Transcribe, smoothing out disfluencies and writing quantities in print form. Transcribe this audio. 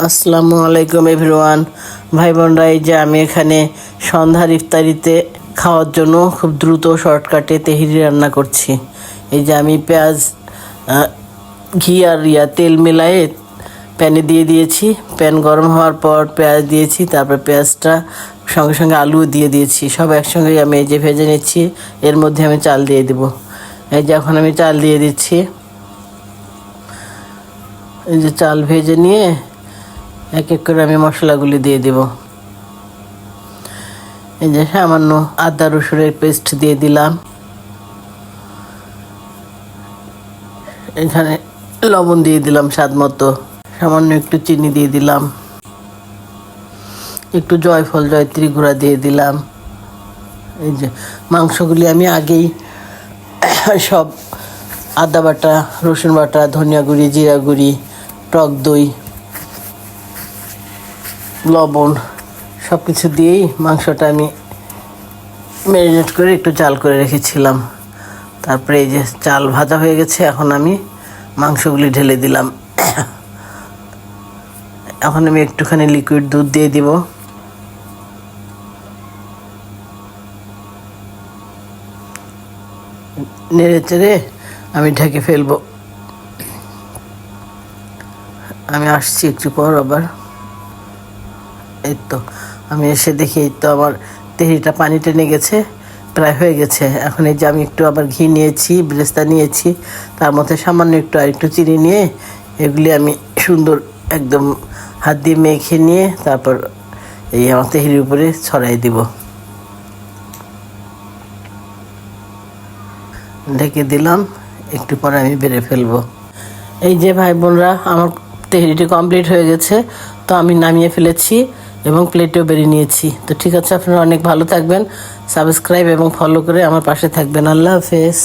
আসসালামু আলাইকুম এভরিওয়ান। ভাই বোনরা, এই যে আমি এখানে সন্ধ্যার ইফতারিতে খাওয়ার জন্য খুব দ্রুত শর্টকাটে তেহেরি রান্না করছি। এই যে আমি পেঁয়াজ, ঘি আর তেল মিলায়ে প্যানে দিয়ে দিয়েছি। প্যান গরম হওয়ার পর পেঁয়াজ দিয়েছি, তারপর পেঁয়াজটা সঙ্গে সঙ্গে আলু দিয়ে দিয়েছি। সব একসঙ্গে আমি এই যে ভেজে নিচ্ছি। এর মধ্যে আমি চাল দিয়ে দেব। এই যে এখন আমি চাল দিয়ে দিচ্ছি। এই যে চাল ভেজে নিয়ে এক এক করে আমি মশলাগুলি দিয়ে দেব। এই যে সামান্য আদা রসুনের পেস্ট দিয়ে দিলাম। এখানে লবণ দিয়ে দিলাম স্বাদ মতো। সামান্য একটু চিনি দিয়ে দিলাম। একটু জয়ফল জয়ত্রী গুঁড়া দিয়ে দিলাম। এই যে মাংসগুলি আমি আগেই সব আদা বাটা, রসুন বাটা, ধনিয়া গুঁড়ি, জিরা গুঁড়ি, টক দই, লবণ সব কিছু দিয়েই মাংসটা আমি ম্যারিনেট করে একটু জাল করে রেখেছিলাম। তারপরে এই যে চাল ভাজা হয়ে গেছে, এখন আমি মাংসগুলি ঢেলে দিলাম। এখন আমি একটুখানি লিকুইড দুধ দিয়ে দিব। নেড়ে চেড়ে আমি ঢেকে ফেলবো। আমি আসছি একটু পর আবার। এই তো আমি এসে দেখি, এই তো আমার তেহরিটা পানি টেনে গেছে, প্রায় হয়ে গেছে। এখন এই যে আমি একটু আবার ঘি নিয়েছি, বেরেস্তা নিয়েছি, তার মধ্যে সামান্য একটু আর একটু চিনি নিয়ে এগুলি আমি সুন্দর একদম হাত দিয়ে মেখে নিয়ে তারপর এই আমার তেহরির উপরে ছড়াই দিব। ঢেকে দিলাম, একটু পরে আমি বেড়ে ফেলবো। এই যে ভাই বোনরা, আমার তেহরিটি কমপ্লিট হয়ে গেছে। তো আমি নামিয়ে ফেলেছি এবং প্লেটেও বেরিয়ে নিয়েছি। তো ঠিক আছে, আপনারা অনেক ভালো থাকবেন। সাবস্ক্রাইব এবং ফলো করে আমার পাশে থাকবেন। আল্লাহ হাফেজ।